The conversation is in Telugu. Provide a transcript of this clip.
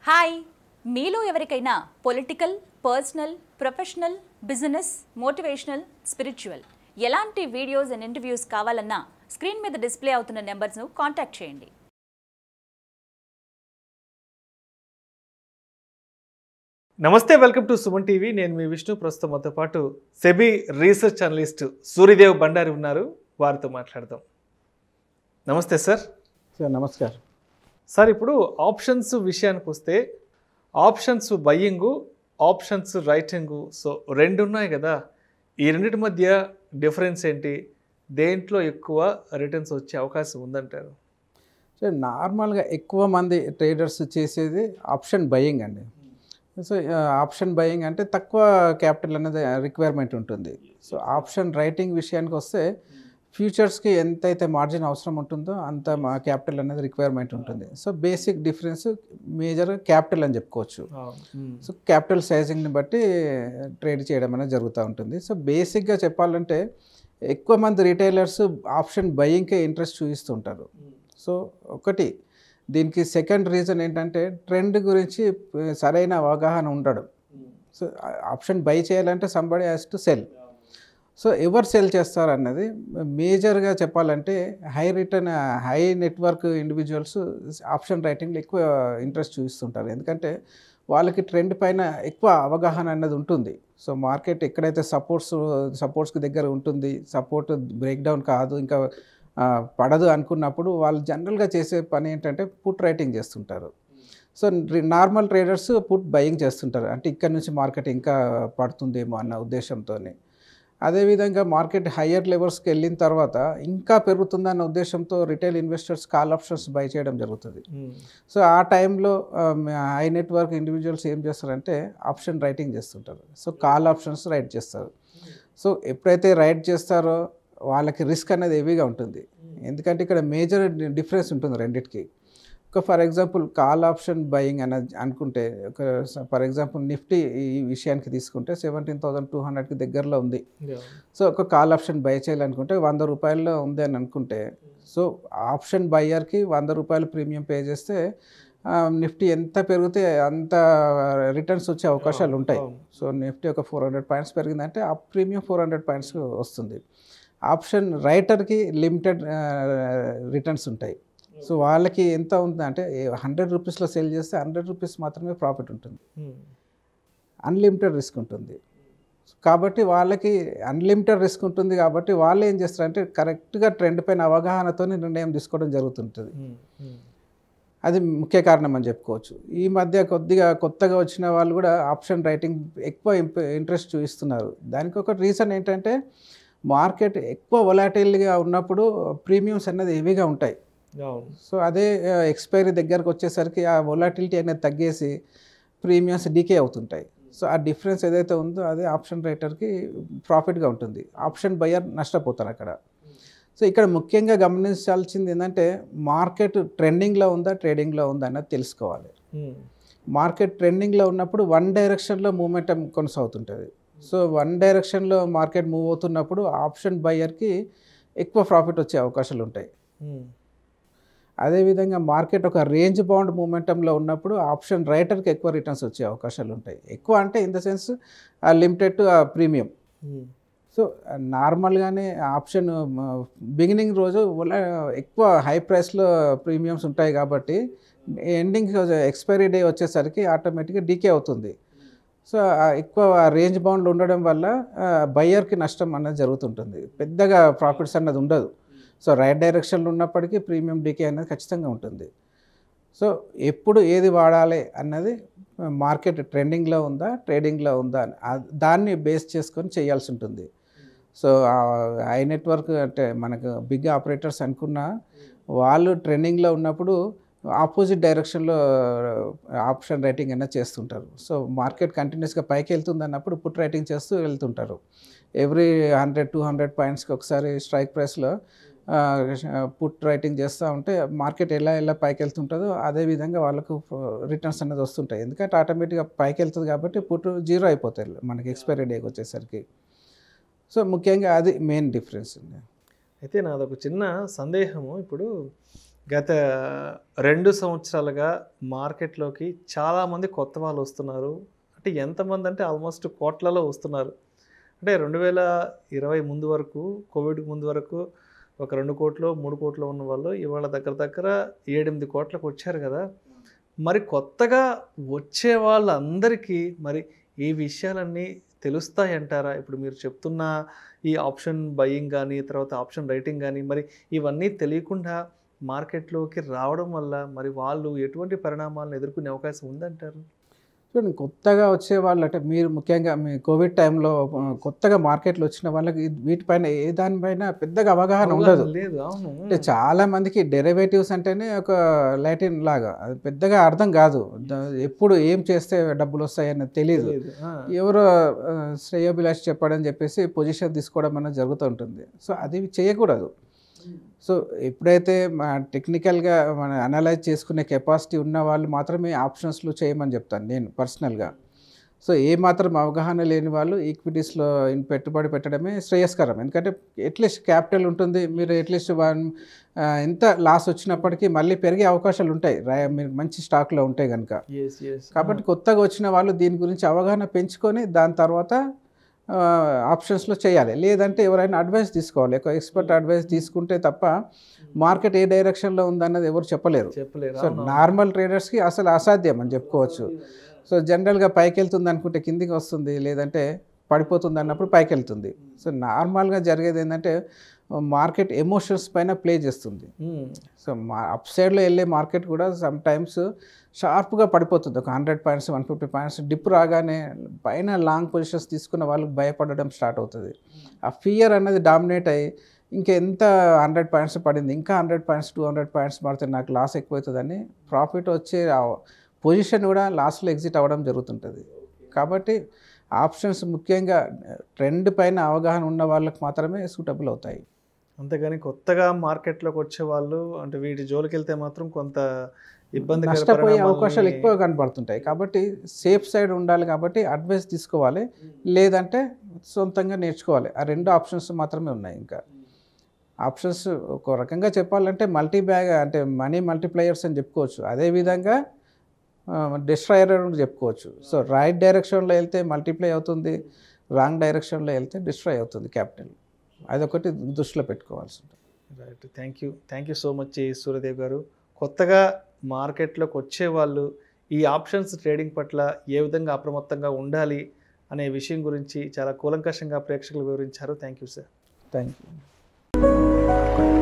హాయ్ మీలో ఎవరికైనా political, personal, professional, business, motivational, spiritual ఎలాంటి వీడియోస్ అండ్ ఇంటర్వ్యూస్ కావాలన్నా స్క్రీన్ మీద డిస్ప్లే అవుతున్న నెంబర్స్ను కాంటాక్ట్ చేయండి. నమస్తే, వెల్కమ్ టు సుమన్ టీవీ. నేను మీ విష్ణు. ప్రస్తుతం మనతో పాటు SEBI research analyst Suryadev Bandari ఉన్నారు. వారితో మాట్లాడదాం. నమస్తే సార్. సార్ నమస్కారం సార్, ఇప్పుడు ఆప్షన్స్ విషయానికి వస్తే ఆప్షన్స్ బయ్యింగు, ఆప్షన్స్ రైటింగు, సో రెండు ఉన్నాయి కదా. ఈ రెండింటి మధ్య డిఫరెన్స్ ఏంటి? దేంట్లో ఎక్కువ రిటర్న్స్ వచ్చే అవకాశం ఉందంటారు? సో నార్మల్గా ఎక్కువ మంది ట్రేడర్స్ చేసేది ఆప్షన్ బయింగ్ అండి. సో ఆప్షన్ బయింగ్ అంటే తక్కువ క్యాపిటల్ అనేది రిక్వైర్మెంట్ ఉంటుంది. సో ఆప్షన్ రైటింగ్ విషయానికి వస్తే ఫ్యూచర్స్కి ఎంతైతే మార్జిన్ అవసరం ఉంటుందో అంత క్యాపిటల్ అనేది రిక్వైర్మెంట్ ఉంటుంది. So basic difference major capital అని చెప్పుకోవచ్చు. సో క్యాపిటల్ సైజింగ్ని బట్టి ట్రేడ్ చేయడం అనేది జరుగుతూ ఉంటుంది. సో బేసిక్గా చెప్పాలంటే ఎక్కువ మంది రిటైలర్స్ ఆప్షన్ బయింగ్కే ఇంట్రెస్ట్ చూపిస్తుంటారు. సో ఒకటి దీనికి సెకండ్ రీజన్ ఏంటంటే ట్రెండ్ గురించి సరైన అవగాహన ఉండడం. సో ఆప్షన్ బై చేయాలంటే somebody has to cell. So ఎవరు సెల్ చేస్తారు అన్నది మేజర్గా చెప్పాలంటే హై నెట్వర్క్ ఇండివిజువల్స్ ఆప్షన్ రైటింగ్లో ఎక్కువ ఇంట్రెస్ట్ చూపిస్తుంటారు. ఎందుకంటే వాళ్ళకి ట్రెండ్ పైన ఎక్కువ అవగాహన అన్నది ఉంటుంది. సో మార్కెట్ ఎక్కడైతే సపోర్ట్స్కి దగ్గర ఉంటుంది, సపోర్ట్ బ్రేక్ డౌన్ కాదు, ఇంకా పడదు అనుకున్నప్పుడు వాళ్ళు జనరల్గా చేసే పని ఏంటంటే పుట్ రైటింగ్ చేస్తుంటారు. So normal traders put buying చేస్తుంటారు, అంటే ఇక్కడ నుంచి మార్కెట్ ఇంకా పడుతుందేమో అన్న ఉద్దేశంతో. అదేవిధంగా మార్కెట్ హయ్యర్ లెవెల్స్కి వెళ్ళిన తర్వాత ఇంకా పెరుగుతుందన్న ఉద్దేశంతో retail investors call options by చేయడం జరుగుతుంది. సో ఆ టైంలో హై నెట్వర్క్ ఇండివిజువల్స్ ఏం చేస్తారంటే ఆప్షన్ రైటింగ్ చేస్తుంటారు. సో కాల్ ఆప్షన్స్ రైట్ చేస్తారు. సో ఎప్పుడైతే రైట్ చేస్తారో వాళ్ళకి రిస్క్ అనేది హెవీగా ఉంటుంది. ఎందుకంటే ఇక్కడ మేజర్ డిఫరెన్స్ ఉంటుంది రెండింటికి. ఒక for example call option buying అనేది అనుకుంటే, ఒక ఫర్ ఎగ్జాంపుల్ నిఫ్టీ ఈ విషయానికి తీసుకుంటే 17,200కి దగ్గరలో ఉంది. సో ఒక కాల్ ఆప్షన్ బై చేయాలనుకుంటే 100 రూపాయల్లో ఉంది అని అనుకుంటే, సో ఆప్షన్ బయ్యర్కి 100 రూపాయలు ప్రీమియం పే చేస్తే నిఫ్టీ ఎంత పెరిగితే అంత రిటర్న్స్ వచ్చే అవకాశాలు ఉంటాయి. సో నిఫ్టీ ఒక 400 పాయింట్స్ పెరిగిందంటే ఆ ప్రీమియం 400 పాయింట్స్ వస్తుంది. ఆప్షన్ రైటర్కి లిమిటెడ్ రిటర్న్స్ ఉంటాయి. సో వాళ్ళకి ఎంత ఉంటుందంటే 100 రూపీస్లో సేల్ చేస్తే 100 రూపీస్ మాత్రమే ప్రాఫిట్ ఉంటుంది. అన్లిమిటెడ్ రిస్క్ ఉంటుంది. కాబట్టి వాళ్ళకి అన్లిమిటెడ్ రిస్క్ ఉంటుంది. కాబట్టి వాళ్ళు ఏం చేస్తారంటే కరెక్ట్గా ట్రెండ్ పైన అవగాహనతో నిర్ణయం తీసుకోవడం జరుగుతుంటుంది. అది ముఖ్య కారణం అని చెప్పుకోవచ్చు. ఈ మధ్య కొత్తగా వచ్చిన వాళ్ళు కూడా ఆప్షన్ రైటింగ్ ఎక్కువ ఇంట్రెస్ట్ చూపిస్తున్నారు. దానికి ఒక రీజన్ ఏంటంటే మార్కెట్ ఎక్కువ వొలాటిల్గా ఉన్నప్పుడు ప్రీమియమ్స్ అనేది హెవీగా ఉంటాయి. సో అదే ఎక్స్పైరీ దగ్గరకు వచ్చేసరికి ఆ వొలాటిలిటీ అనేది తగ్గేసి ప్రీమియమ్స్ డీకే అవుతుంటాయి. సో ఆ డిఫరెన్స్ ఏదైతే ఉందో అదే ఆప్షన్ రైటర్కి ప్రాఫిట్గా ఉంటుంది. ఆప్షన్ బయ్యర్ నష్టపోతారు అక్కడ. సో ఇక్కడ ముఖ్యంగా గమనించాల్సింది ఏంటంటే మార్కెట్ ట్రెండింగ్లో ఉందా, ట్రేడింగ్లో ఉందా అన్నది తెలుసుకోవాలి. మార్కెట్ ట్రెండింగ్లో ఉన్నప్పుడు వన్ డైరెక్షన్లో మూమెంటం కొనసాగుతుంటుంది. సో వన్ డైరెక్షన్లో మార్కెట్ మూవ్ అవుతున్నప్పుడు ఆప్షన్ బయ్యర్కి ఎక్కువ ప్రాఫిట్ వచ్చే అవకాశాలు ఉంటాయి. అదేవిధంగా మార్కెట్ ఒక రేంజ్ బౌండ్ మూమెంటంలో ఉన్నప్పుడు ఆప్షన్ రైటర్కి ఎక్కువ రిటర్న్స్ వచ్చే అవకాశాలు ఉంటాయి. ఎక్కువ అంటే in the sense limited to premium. So నార్మల్గానే ఆప్షన్ బిగినింగ్ రోజు ఎక్కువ హై ప్రైస్లో ప్రీమియమ్స్ ఉంటాయి కాబట్టి ఎండింగ్ ఎక్స్పైరీ డే వచ్చేసరికి ఆటోమేటిక్గా డీకే అవుతుంది. సో ఎక్కువ రేంజ్ బౌండ్లో ఉండడం వల్ల బయ్యర్కి నష్టం అనేది జరుగుతుంటుంది. పెద్దగా ప్రాఫిట్స్ అన్నది ఉండదు. సో రైట్ డైరెక్షన్లో ఉన్నప్పటికీ ప్రీమియం డీకే అనేది ఖచ్చితంగా ఉంటుంది. సో ఎప్పుడు ఏది వాడాలి అన్నది మార్కెట్ ట్రెండింగ్లో ఉందా, ట్రేడింగ్లో ఉందా దాన్ని బేస్ చేసుకొని చేయాల్సి ఉంటుంది. సో హై నెట్వర్క్ అంటే మనకు బిగ్ ఆపరేటర్స్ అనుకున్నా వాళ్ళు ట్రెండింగ్లో ఉన్నప్పుడు ఆపోజిట్ డైరెక్షన్లో ఆప్షన్ రైటింగ్ అనేది చేస్తుంటారు. సో మార్కెట్ కంటిన్యూస్గా పైకి వెళ్తుంది అన్నప్పుడు పుట్ రైటింగ్ చేస్తూ వెళ్తుంటారు. ఎవ్రీ 100-200 పాయింట్స్కి ఒకసారి స్ట్రైక్ ప్రైస్లో పుట్ రైటింగ్ చేస్తూ ఉంటే మార్కెట్ ఎలా పైకి వెళ్తుంటుందో అదేవిధంగా వాళ్ళకు రిటర్న్స్ అనేది వస్తుంటాయి. ఎందుకంటే ఆటోమేటిక్గా పైకి వెళ్తుంది కాబట్టి పుట్ జీరో అయిపోతాయి మనకి ఎక్స్పైరీ డేకి వచ్చేసరికి. సో ముఖ్యంగా అది మెయిన్ డిఫరెన్స్. అయితే నాదొక చిన్న సందేహము. ఇప్పుడు గత 2 సంవత్సరాలుగా మార్కెట్లోకి చాలామంది కొత్త వాళ్ళు వస్తున్నారు. అంటే ఎంతమంది అంటే ఆల్మోస్ట్ కోట్లలో వస్తున్నారు. అంటే 2020 ముందు వరకు, కోవిడ్‌కి ముందు వరకు ఒక 2 కోట్లు, 3 కోట్లు ఉన్న వాళ్ళు ఇవాళ దగ్గర దగ్గర 7, 8 కోట్లకు వచ్చారు కదా! మరి కొత్తగా వచ్చే వాళ్ళందరికీ మరి ఈ విషయాలన్నీ తెలుస్తాయంటారా? ఇప్పుడు మీరు చెప్తున్న ఈ ఆప్షన్ బయింగ్ గానీ, తర్వాత ఆప్షన్ రైటింగ్ గానీ, మరి ఇవన్నీ తెలియకుండా మార్కెట్‌లోకి రావడం వల్ల మరి వాళ్ళు ఎటువంటి పరిణామాలను ఎదుర్కొనే అవకాశం ఉందంటారు? చూడండి, కొత్తగా వచ్చేవాళ్ళు అంటే మీరు ముఖ్యంగా మీ కోవిడ్ టైంలో కొత్తగా మార్కెట్‌లో వచ్చిన వాళ్ళకి వీటిపైన ఏ దానిపైన పెద్దగా అవగాహన ఉండదు. లేదు. అవును. అంటే చాలామందికి డెరివేటివ్స్ అంటేనే ఒక లాటిన్ లాగా అది పెద్దగా అర్థం కాదు. ఎప్పుడు ఏం చేస్తే డబ్బులు వస్తాయని తెలీదు. లేదు. ఎవరో శ్రేయోభిలాష్ చెప్పాడని చెప్పేసి పొజిషన్ తీసుకోవడం అనేది జరుగుతూ ఉంటుంది. సో అది చేయకూడదు. సో ఎప్పుడైతే టెక్నికల్గా మనం అనలైజ్ చేసుకునే కెపాసిటీ ఉన్న వాళ్ళు మాత్రమే ఆప్షన్స్లో చేయమని చెప్తాను నేను పర్సనల్గా. సో ఏమాత్రం అవగాహన లేని వాళ్ళు ఈక్విటీస్లో పెట్టుబడి పెట్టడమే శ్రేయస్కరం. ఎందుకంటే అట్లీస్ట్ క్యాపిటల్ ఉంటుంది. మీరు అట్లీస్ట్ ఎంత లాస్ వచ్చినప్పటికీ మళ్ళీ పెరిగే అవకాశాలు ఉంటాయి మీరు మంచి స్టాక్లో ఉంటే కనుక. కాబట్టి కొత్తగా వచ్చిన వాళ్ళు దీని గురించి అవగాహన పెంచుకొని దాని తర్వాత ఆప్షన్స్లో చేయాలి. లేదంటే ఎవరైనా అడ్వైస్ తీసుకోవాలి. ఒక ఎక్స్పర్ట్ అడ్వైస్ తీసుకుంటే తప్ప మార్కెట్ ఏ డైరెక్షన్లో ఉందన్నది ఎవరు చెప్పలేరు. సో నార్మల్ ట్రేడర్స్కి అసలు అసాధ్యం అని చెప్పుకోవచ్చు. సో జనరల్గా పైకి వెళ్తుంది అనుకుంటే కిందికి వస్తుంది, లేదంటే పడిపోతుంది అన్నప్పుడు పైకి వెళ్తుంది. సో నార్మల్గా జరిగేది ఏంటంటే మార్కెట్ ఎమోషన్స్ పైన ప్లే చేస్తుంది. సో అప్ సైడ్లో వెళ్ళే మార్కెట్ కూడా సమ్ టైమ్స్ షార్ప్గా పడిపోతుంది. ఒక 100 పాయింట్స్ 150 పాయింట్స్ డిప్ రాగానే పైన లాంగ్ పొజిషన్స్ తీసుకున్న వాళ్ళకి భయపడడం స్టార్ట్ అవుతుంది. ఆ ఫియర్ అనేది డామినేట్ అయ్యి ఇంకెంత 100 పాయింట్స్ పడింది, ఇంకా 100 పాయింట్స్ 200 పాయింట్స్ పడితే నాకు లాస్ ఎక్కువవుతుందని ప్రాఫిట్ వచ్చే పొజిషన్ కూడా లాస్ట్లో ఎగ్జిట్ అవ్వడం జరుగుతుంటుంది. కాబట్టి ఆప్షన్స్ ముఖ్యంగా ట్రెండ్ పైన అవగాహన ఉన్న వాళ్ళకి మాత్రమే సూటబుల్ అవుతాయి. అంతేగాని కొత్తగా మార్కెట్లోకి వచ్చే వాళ్ళు అంటే వీటి జోలికి వెళ్తే మాత్రం కొంత ఇబ్బంది నష్టపోయే అవకాశాలు ఎక్కువ కనబడుతుంటాయి. కాబట్టి సేఫ్ సైడ్ ఉండాలి. కాబట్టి అడ్వైస్ తీసుకోవాలి, లేదంటే సొంతంగా నేర్చుకోవాలి. ఆ 2 ఆప్షన్స్ మాత్రమే ఉన్నాయి. ఇంకా ఆప్షన్స్ ఒక రకంగా చెప్పాలంటే మల్టీ బ్యాగ్ అంటే మనీ మల్టీప్లయర్స్ అని చెప్పుకోవచ్చు. అదేవిధంగా డిస్ట్రాయర్ అని చెప్పుకోవచ్చు. సో రైట్ డైరెక్షన్లో వెళ్తే మల్టిప్లై అవుతుంది, రాంగ్ డైరెక్షన్లో వెళ్తే డిస్ట్రాయ్ అవుతుంది క్యాపిటల్. అదొకటి దృష్టిలో పెట్టుకోవాల్సి ఉంటుంది. Right. Thank you so much Suryadev గారు. కొత్తగా మార్కెట్లోకి వచ్చే వాళ్ళు ఈ ఆప్షన్స్ ట్రేడింగ్ పట్ల ఏ విధంగా అప్రమత్తంగా ఉండాలి అనే విషయం గురించి చాలా కూలంకషంగా ప్రేక్షకులు వివరించారు. Thank you sir. Thank you.